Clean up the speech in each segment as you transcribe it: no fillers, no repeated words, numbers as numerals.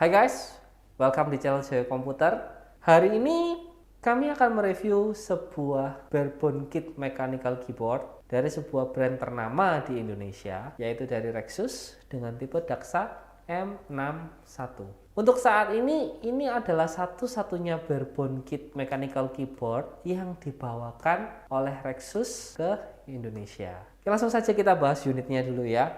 Hai guys, welcome di channel Jaya Komputer. Hari ini kami akan mereview sebuah barebone kit mechanical keyboard dari sebuah brand ternama di Indonesia, yaitu dari Rexus dengan tipe Daxa M61. Untuk saat ini adalah satu-satunya barebone kit mechanical keyboard yang dibawakan oleh Rexus ke Indonesia. Oke, langsung saja kita bahas unitnya dulu ya.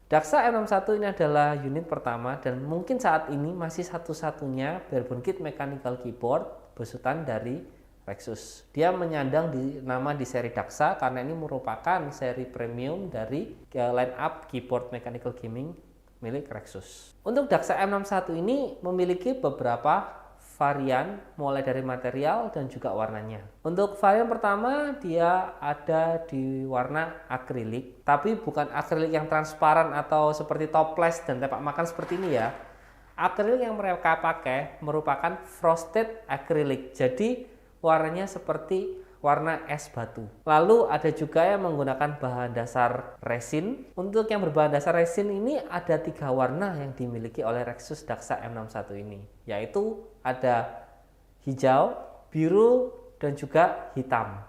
Daxa M61 ini adalah unit pertama dan mungkin saat ini masih satu-satunya barebone kit mechanical keyboard besutan dari Rexus. Dia menyandang nama di seri Daxa karena ini merupakan seri premium dari line up keyboard mechanical gaming milik Rexus. Untuk Daxa M61 ini memiliki beberapa varian mulai dari material dan juga warnanya. Untuk varian pertama dia ada di warna akrilik, tapi bukan akrilik yang transparan atau seperti toples dan tepak makan seperti ini ya. Akrilik yang mereka pakai merupakan frosted akrilik, jadi warnanya seperti warna es batu. Lalu ada juga yang menggunakan bahan dasar resin. Untuk yang berbahan dasar resin ini ada 3 warna yang dimiliki oleh Rexus Daxa M61 ini, yaitu ada hijau, biru, dan juga hitam.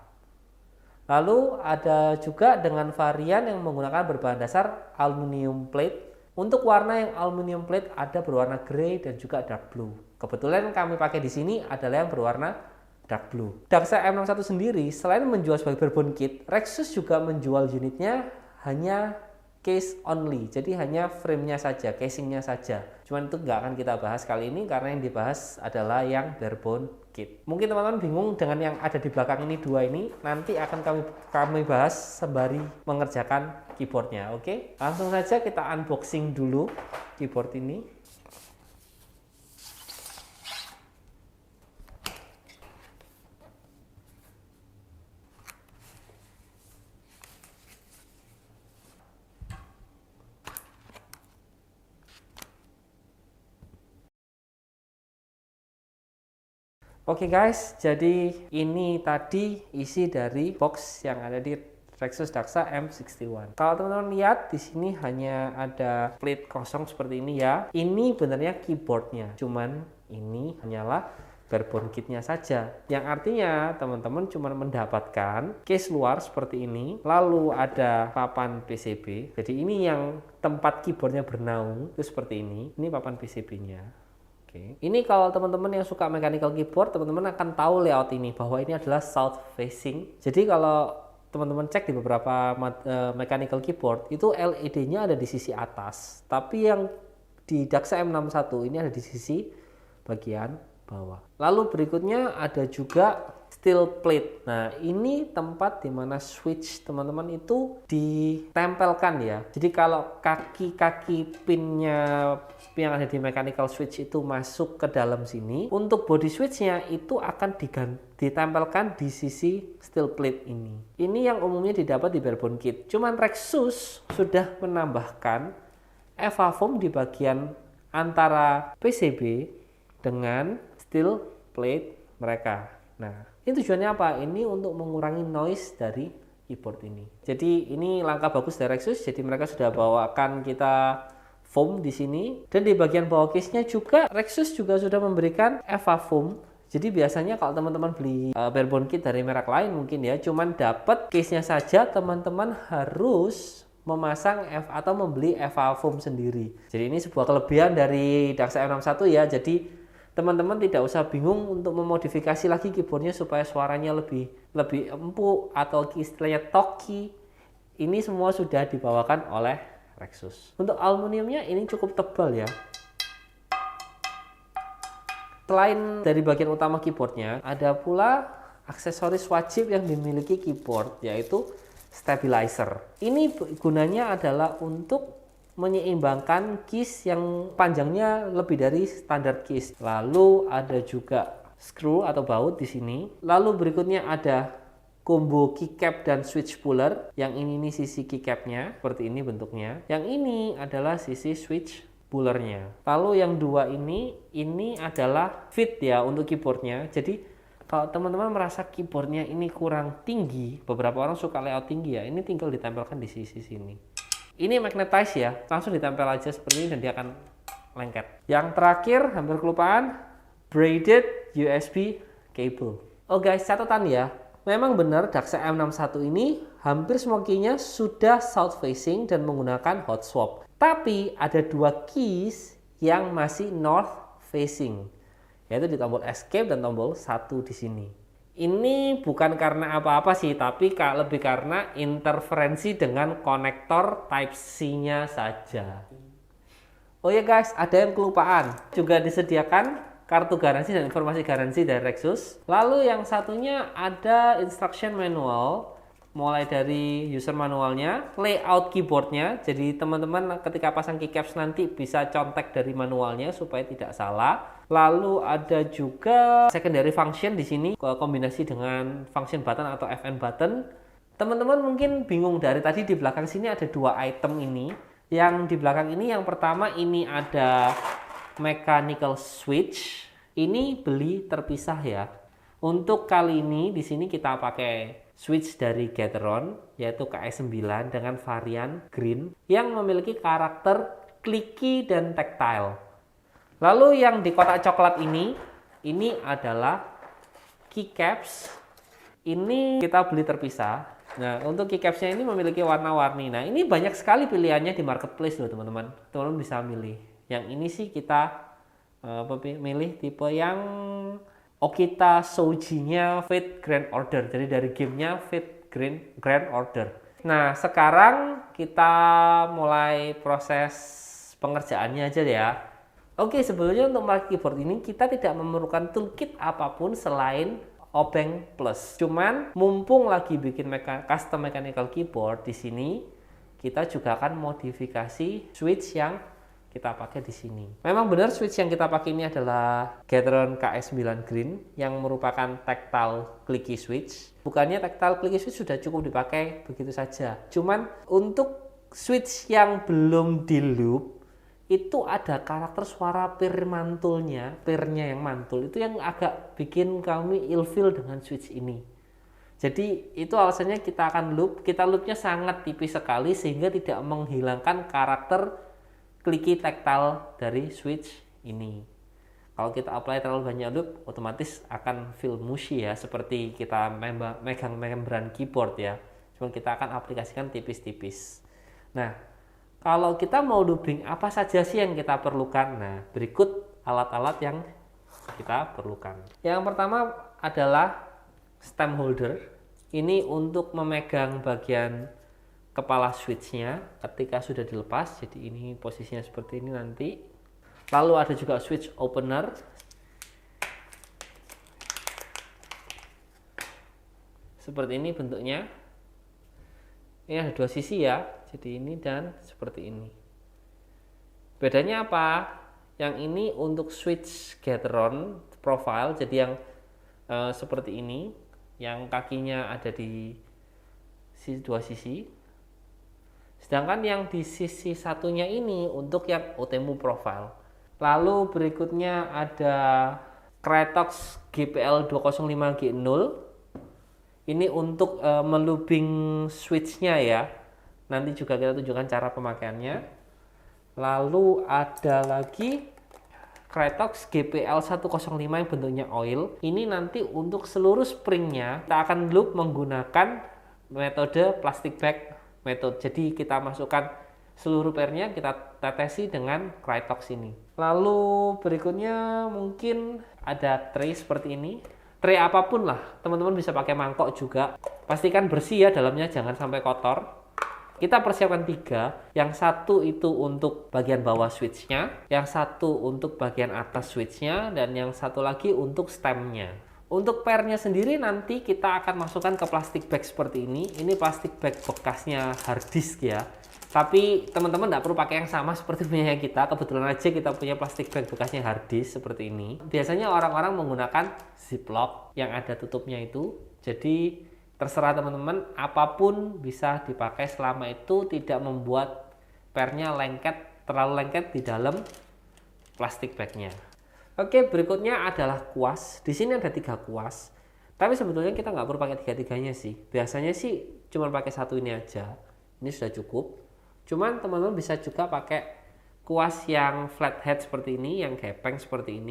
Lalu ada juga dengan varian yang menggunakan berbahan dasar aluminium plate. Untuk warna yang aluminium plate ada berwarna grey dan juga dark blue. Kebetulan kami pakai di sini adalah yang berwarna dark blue. Daxa M61 sendiri selain menjual sebagai barebone kit, Rexus juga menjual unitnya hanya case only, jadi hanya frame-nya saja, casingnya saja. Cuman itu nggak akan kita bahas kali ini karena yang dibahas adalah yang barebone kit. Mungkin teman-teman bingung dengan yang ada di belakang ini, 2 ini, nanti akan kami bahas sembari mengerjakan keyboardnya. Oke, langsung saja kita unboxing dulu keyboard ini. Oke guys, jadi ini tadi isi dari box yang ada di Rexus Daxa M61. Kalau teman-teman lihat di sini hanya ada plate kosong seperti ini ya. Ini benernya keyboardnya, cuman ini hanyalah barebone kitnya saja. Yang artinya teman-teman cuma mendapatkan case luar seperti ini, lalu ada papan PCB. Jadi ini yang tempat keyboardnya bernaung itu seperti ini. Ini papan PCB-nya. Ini kalau teman-teman yang suka mechanical keyboard, teman-teman akan tahu layout ini, bahwa ini adalah south facing. Jadi kalau teman-teman cek di beberapa mechanical keyboard, itu LED-nya ada di sisi atas. Tapi yang di Daxa M61 ini ada di sisi bagian bawah. Lalu berikutnya ada juga steel plate. Nah, ini tempat dimana switch teman-teman itu ditempelkan ya. Jadi kalau kaki-kaki pinnya yang ada di mechanical switch itu masuk ke dalam sini, untuk body switchnya itu akan ditempelkan di sisi steel plate ini. Ini yang umumnya didapat di barebone kit. Cuman Rexus sudah menambahkan EVA foam di bagian antara PCB dengan steel plate mereka. Nah, ini tujuannya apa? Ini untuk mengurangi noise dari keyboard ini. Jadi ini langkah bagus dari Rexus. Jadi mereka sudah bawakan kita foam di sini, dan di bagian bawah case-nya juga Rexus juga sudah memberikan EVA foam. Jadi biasanya kalau teman-teman beli barebone kit dari merek lain mungkin ya, cuman dapat case-nya saja, teman-teman harus memasang atau membeli EVA foam sendiri. Jadi ini sebuah kelebihan dari Daxa M61 ya. Jadi teman-teman tidak usah bingung untuk memodifikasi lagi keyboardnya supaya suaranya lebih empuk atau istilahnya talky. Ini semua sudah dibawakan oleh Rexus. Untuk aluminiumnya ini cukup tebal ya. Selain dari bagian utama keyboardnya, ada pula aksesoris wajib yang dimiliki keyboard, yaitu stabilizer. Ini gunanya adalah untuk menyeimbangkan keys yang panjangnya lebih dari standar keys. Lalu ada juga screw atau baut di sini. Lalu berikutnya ada combo keycap dan switch puller. Yang ini sisi keycapnya, seperti ini bentuknya. Yang ini adalah sisi switch pullernya. Lalu yang 2 ini adalah fit ya untuk keyboardnya. Jadi kalau teman-teman merasa keyboardnya ini kurang tinggi, beberapa orang suka layout tinggi ya, ini tinggal ditempelkan di sisi sini. Ini magnetize ya, langsung ditempel aja seperti ini dan dia akan lengket. Yang terakhir, hampir kelupaan, braided USB cable. Oh guys, catatan ya. Memang benar Daxa M61 ini hampir semua key-nya sudah south facing dan menggunakan hot swap. Tapi ada 2 keys yang masih north facing, yaitu di tombol escape dan tombol 1 di sini. Ini bukan karena apa-apa sih, tapi lebih karena interferensi dengan konektor Type-C-nya saja. Oh ya guys, ada yang kelupaan. Juga disediakan kartu garansi dan informasi garansi dari Rexus. Lalu yang satunya ada instruction manual, mulai dari user manualnya, layout keyboardnya. Jadi teman-teman ketika pasang keycaps nanti bisa contek dari manualnya supaya tidak salah. Lalu ada juga secondary function di sini, kombinasi dengan function button atau FN button. Teman-teman mungkin bingung, dari tadi di belakang sini ada 2 item ini. Yang di belakang ini, yang pertama ini ada mechanical switch. Ini beli terpisah ya. Untuk kali ini di sini kita pakai switch dari Gateron, yaitu KS9 dengan varian green yang memiliki karakter clicky dan tactile. Lalu yang di kotak coklat ini adalah keycaps. Ini kita beli terpisah. Nah, untuk keycapsnya ini memiliki warna-warni. Nah, ini banyak sekali pilihannya di marketplace loh teman-teman. Teman-teman bisa milih. Yang ini sih kita milih tipe yang Okita Souji-nya Fate Grand Order. Jadi dari gamenya Fate Grand Order. Nah, sekarang kita mulai proses pengerjaannya aja ya. Oke, sebelumnya untuk merakit keyboard ini kita tidak memerlukan toolkit apapun selain Obeng Plus. Cuman mumpung lagi bikin custom mechanical keyboard di sini, kita juga akan modifikasi switch yang kita pakai di sini. Memang benar switch yang kita pakai ini adalah Gateron KS9 Green yang merupakan tactile clicky switch. Bukannya tactile clicky switch sudah cukup dipakai begitu saja. Cuman untuk switch yang belum di loop itu ada karakter suara pir mantulnya, pirnya yang mantul itu yang agak bikin kami ilfeel dengan switch ini. Jadi itu alasannya kita akan loop. Kita loopnya sangat tipis sekali sehingga tidak menghilangkan karakter clicky tactile dari switch ini. Kalau kita apply terlalu banyak loop, otomatis akan feel mushy ya, seperti kita megang membran keyboard ya. Cuma kita akan aplikasikan tipis-tipis. Nah, kalau kita mau looping, apa saja sih yang kita perlukan? Nah, berikut alat-alat yang kita perlukan. Yang pertama adalah stem holder. Ini untuk memegang bagian kepala switchnya ketika sudah dilepas. Jadi ini posisinya seperti ini nanti. Lalu ada juga switch opener. Seperti ini bentuknya. Ini ada 2 sisi ya. Jadi ini dan seperti ini. Bedanya apa? Yang ini untuk switch Gateron profile. Jadi yang seperti ini, yang kakinya ada di 2 sisi. Sedangkan yang di sisi satunya ini untuk yang OTEMU profile. Lalu berikutnya ada Krytox GPL 205G0. Ini untuk melooping switchnya ya. Nanti juga kita tunjukkan cara pemakaiannya. Lalu ada lagi Krytox GPL 105 yang bentuknya oil. Ini nanti untuk seluruh springnya kita akan loop menggunakan metode plastic bag method. Jadi kita masukkan seluruh pairnya, kita tetesi dengan Krytox ini. Lalu berikutnya mungkin ada tray seperti ini. Tray apapun lah, teman-teman bisa pakai mangkok juga. Pastikan bersih ya dalamnya, jangan sampai kotor. Kita persiapkan 3, yang satu itu untuk bagian bawah switchnya, yang satu untuk bagian atas switchnya, dan yang satu lagi untuk stemnya. Untuk pairnya sendiri nanti kita akan masukkan ke plastik bag seperti ini. Ini plastik bag bekasnya hard disk ya. Tapi teman-teman tidak perlu pakai yang sama seperti punya kita. Kebetulan aja kita punya plastik bag bekasnya hard disk seperti ini. Biasanya orang-orang menggunakan ziplock yang ada tutupnya itu. Jadi terserah teman-teman, apapun bisa dipakai selama itu tidak membuat pairnya terlalu lengket di dalam plastik bagnya. Oke, berikutnya adalah kuas. Di sini ada 3 kuas. Tapi sebetulnya kita nggak perlu pakai 3-3-nya sih. Biasanya sih cuma pakai 1 ini aja. Ini sudah cukup. Cuman teman-teman bisa juga pakai kuas yang flathead seperti ini, yang gepeng seperti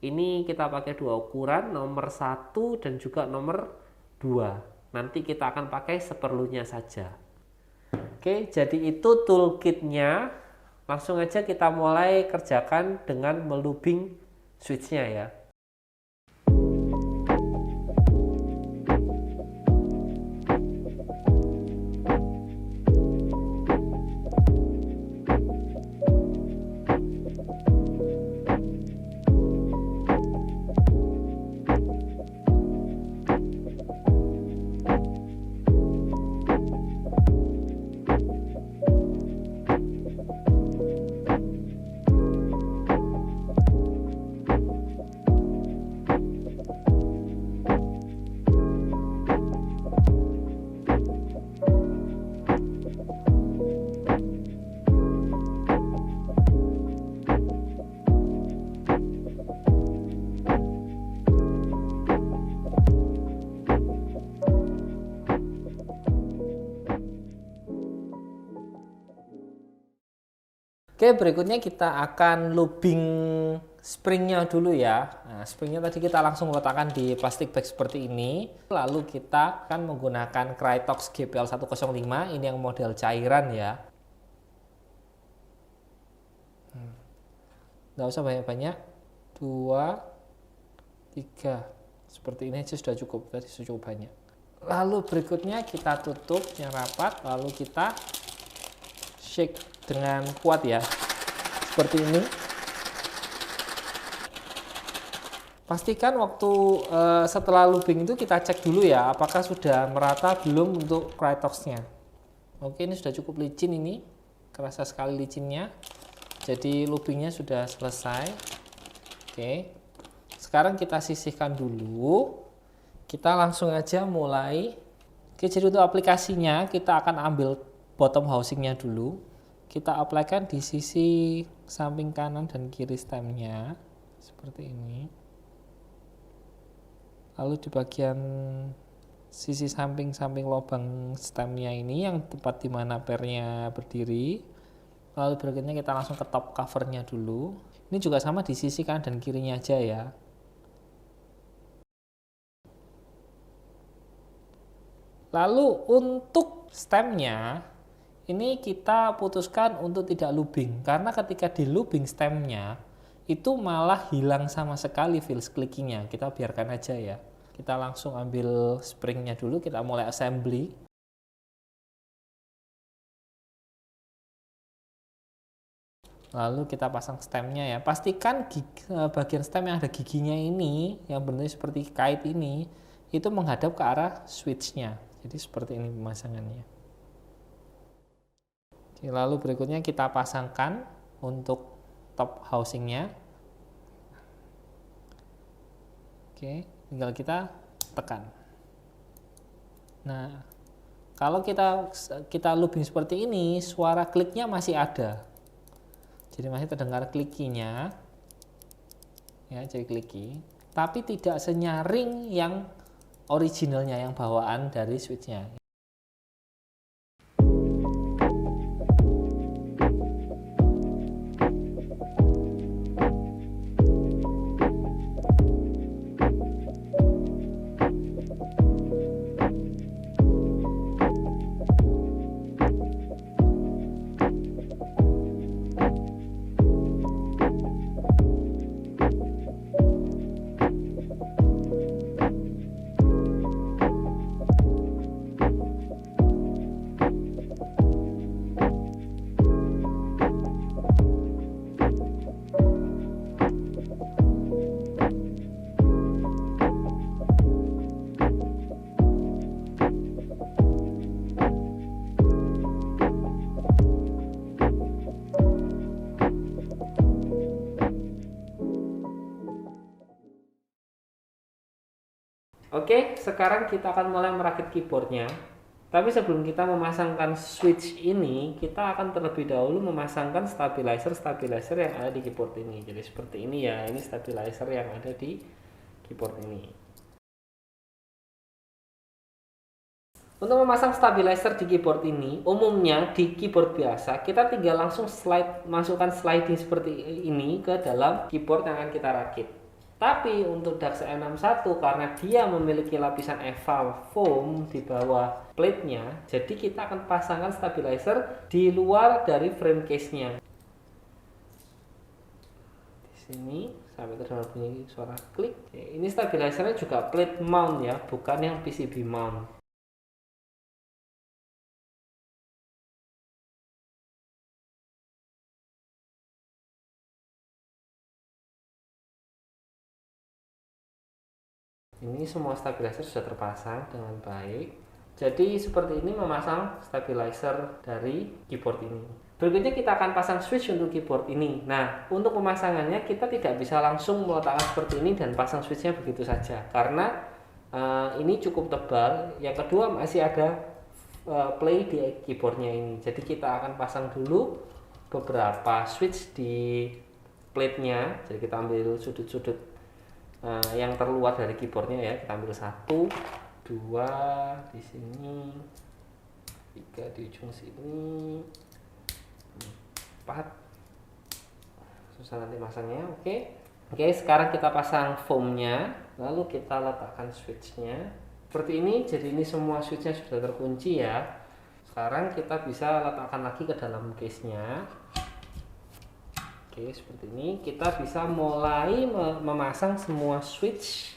ini kita pakai dua ukuran, nomor 1 dan juga nomor 2. Nanti kita akan pakai seperlunya saja. Oke, jadi itu toolkitnya. Langsung aja kita mulai kerjakan dengan melubing switchnya ya. Oke, berikutnya kita akan lubing springnya dulu ya. Nah, springnya tadi kita langsung letakkan di plastik bag seperti ini. Lalu kita akan menggunakan Krytox GPL 105, ini yang model cairan ya. Nggak usah banyak-banyak, 2, 3, seperti ini aja sudah cukup, tadi sudah cukup banyak. Lalu berikutnya kita tutup yang rapat, lalu kita shake dengan kuat ya, seperti ini. Pastikan waktu setelah lubing itu kita cek dulu ya, apakah sudah merata belum untuk Krytoxnya. Oke, ini sudah cukup licin, ini kerasa sekali licinnya, jadi lubingnya sudah selesai. Oke, sekarang kita sisihkan dulu, kita langsung aja mulai. Oke, jadi untuk aplikasinya kita akan ambil bottom housingnya dulu, kita apply-kan di sisi samping kanan dan kiri stemnya seperti ini. Lalu di bagian sisi samping-samping lubang stemnya ini yang tempat dimana pernya berdiri. Lalu berikutnya kita langsung ke top covernya dulu. Ini juga sama di sisi kanan dan kirinya aja ya. Lalu untuk stemnya ini kita putuskan untuk tidak lubing, karena ketika di lubing stemnya itu malah hilang sama sekali feels clickingnya. Kita biarkan aja ya. Kita langsung ambil springnya dulu, kita mulai assembly. Lalu kita pasang stemnya ya. Pastikan bagian stem yang ada giginya ini, yang bentuknya seperti kait ini, itu menghadap ke arah switchnya. Jadi seperti ini pemasangannya. Lalu berikutnya kita pasangkan untuk top housingnya. Oke, tinggal kita tekan. Nah, kalau kita lubing seperti ini, suara kliknya masih ada. Jadi masih terdengar klikinya, ya, jadi kliki. Tapi tidak senyaring yang originalnya, yang bawaan dari switchnya. Oke, sekarang kita akan mulai merakit keyboardnya. Tapi sebelum kita memasangkan switch ini, kita akan terlebih dahulu memasangkan stabilizer yang ada di keyboard ini. Jadi seperti ini ya, ini stabilizer yang ada di keyboard ini. Untuk memasang stabilizer di keyboard ini, umumnya di keyboard biasa kita tinggal langsung masukkan sliding seperti ini ke dalam keyboard yang akan kita rakit. Tapi untuk DAX M61 karena dia memiliki lapisan eval foam di bawah plate-nya, jadi kita akan pasangkan stabilizer di luar dari frame case-nya. Di sini sampai terdengar bunyi suara klik. Ini stabilizernya juga plate mount ya, bukan yang PCB mount. Ini semua stabilizer sudah terpasang dengan baik. Jadi seperti ini memasang stabilizer dari keyboard ini. Berikutnya kita akan pasang switch untuk keyboard ini. Nah, untuk pemasangannya kita tidak bisa langsung meletakkan seperti ini dan pasang switchnya begitu saja, karena ini cukup tebal. Yang kedua masih ada play di keyboardnya ini. Jadi kita akan pasang dulu beberapa switch di plate-nya. Jadi kita ambil sudut-sudut yang terluar dari keyboardnya ya, kita ambil 1, 2 di sini, 3 di ujung sini, 4. Susah nanti masangnya. Oke, sekarang kita pasang foamnya, lalu kita letakkan switchnya seperti ini. Jadi ini semua switchnya sudah terkunci ya. Sekarang kita bisa letakkan lagi ke dalam case nya. Oke, seperti ini kita bisa mulai memasang semua switch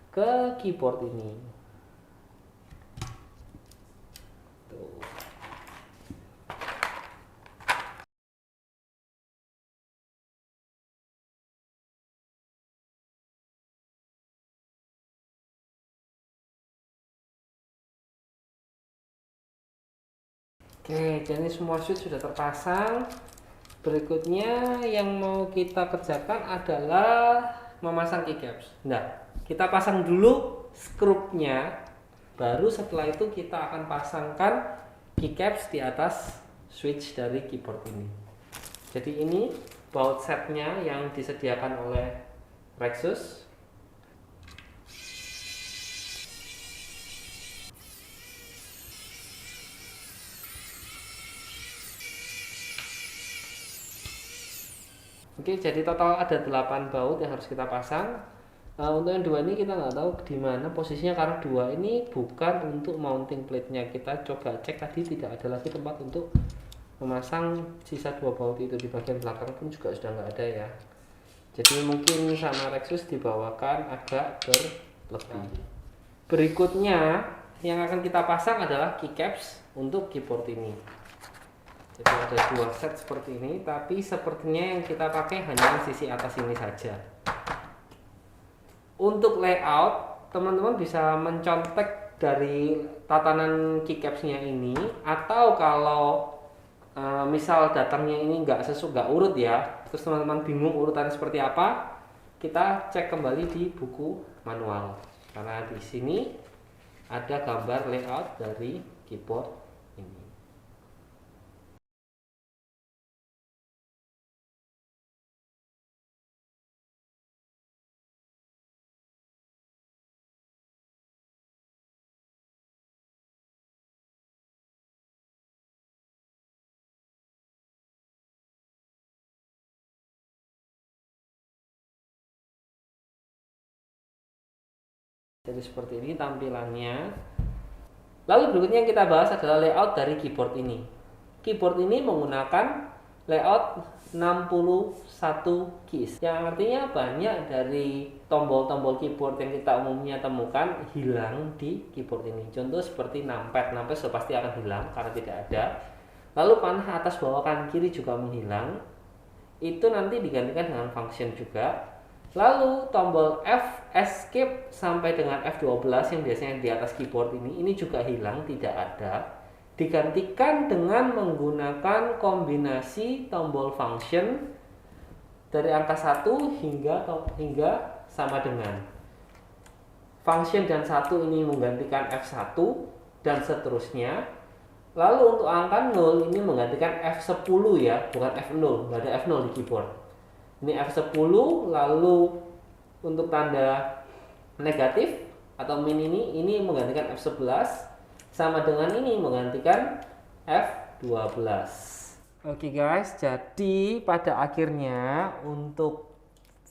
ke keyboard ini. Tuh. Oke, jadi semua switch sudah terpasang. Berikutnya yang mau kita kerjakan adalah memasang keycaps. Nah, kita pasang dulu skrupnya, baru setelah itu kita akan pasangkan keycaps di atas switch dari keyboard ini. Jadi ini baut setnya yang disediakan oleh Rexus. Oke, jadi total ada 8 baut yang harus kita pasang. Untuk yang 2 ini kita nggak tahu di mana posisinya karena 2 ini bukan untuk mounting plate-nya. Kita coba cek tadi tidak ada lagi tempat untuk memasang sisa 2 baut itu. Di bagian belakang pun juga sudah nggak ada ya. Jadi mungkin sama Rexus dibawakan agak berlebih. Berikutnya yang akan kita pasang adalah keycaps untuk keyboard ini. Jadi ada 2 set seperti ini, tapi sepertinya yang kita pakai hanya sisi atas ini saja. Untuk layout, teman-teman bisa mencontek dari tatanan keycapsnya ini, atau kalau misal datangnya ini nggak urut ya, terus teman-teman bingung urutannya seperti apa, kita cek kembali di buku manual. Karena di sini ada gambar layout dari keyboard ini. Jadi seperti ini tampilannya. Lalu berikutnya yang kita bahas adalah layout dari keyboard ini. Keyboard ini menggunakan layout 61 keys, yang artinya banyak dari tombol-tombol keyboard yang kita umumnya temukan hilang di keyboard ini. Contoh seperti numpad sudah pasti akan hilang karena tidak ada. Lalu panah atas, bawah, kanan, kiri juga menghilang. Itu nanti digantikan dengan function juga. Lalu tombol F, escape sampai dengan F12 yang biasanya di atas keyboard ini juga hilang, tidak ada. Digantikan dengan menggunakan kombinasi tombol function dari angka 1 hingga sama dengan. Function dan 1 ini menggantikan F1 dan seterusnya. Lalu untuk angka 0 ini menggantikan F10 ya, bukan F0, nggak ada F0 di keyboard. Ini F10, lalu untuk tanda negatif atau min ini menggantikan F11, sama dengan ini menggantikan F12. Oke guys, jadi pada akhirnya untuk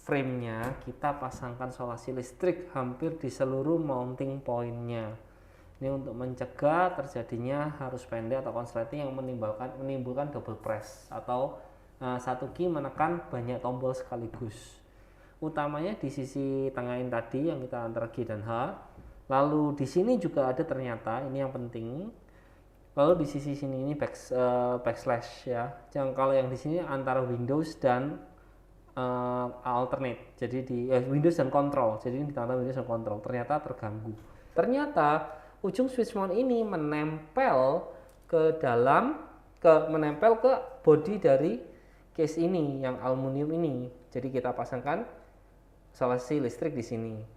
frame-nya kita pasangkan solasi listrik hampir di seluruh mounting point-nya. Ini untuk mencegah terjadinya arus pendek atau konsleting yang menimbulkan double press atau satu key menekan banyak tombol sekaligus. Utamanya di sisi tengahin tadi yang kita antara G dan H. Lalu di sini juga ada ternyata ini yang penting. Lalu di sisi sini ini backslash ya. Kalau yang di sini antara Windows dan alternate. Jadi di Windows dan control. Jadi ini ditambah Windows dan control. Ternyata terganggu. Ternyata ujung switch mount ini menempel ke body dari case ini yang aluminium ini. Jadi kita pasangkan solasi listrik di sini.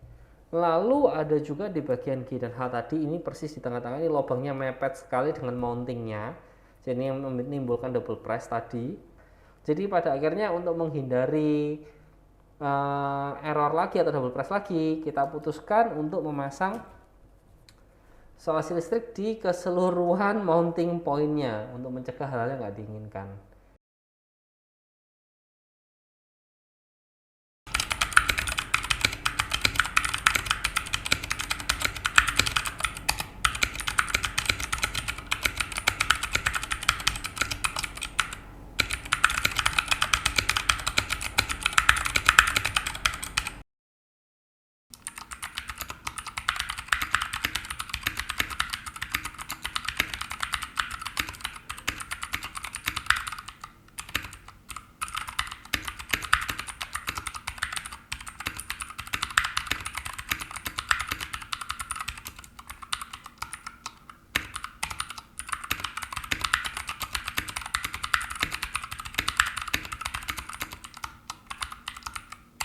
Lalu ada juga di bagian G dan H tadi, ini persis di tengah-tengah ini lubangnya mepet sekali dengan mountingnya. Jadi yang menimbulkan double press tadi. Jadi pada akhirnya untuk menghindari error lagi atau double press lagi, kita putuskan untuk memasang solasi listrik di keseluruhan mounting pointnya untuk mencegah hal-hal yang nggak diinginkan.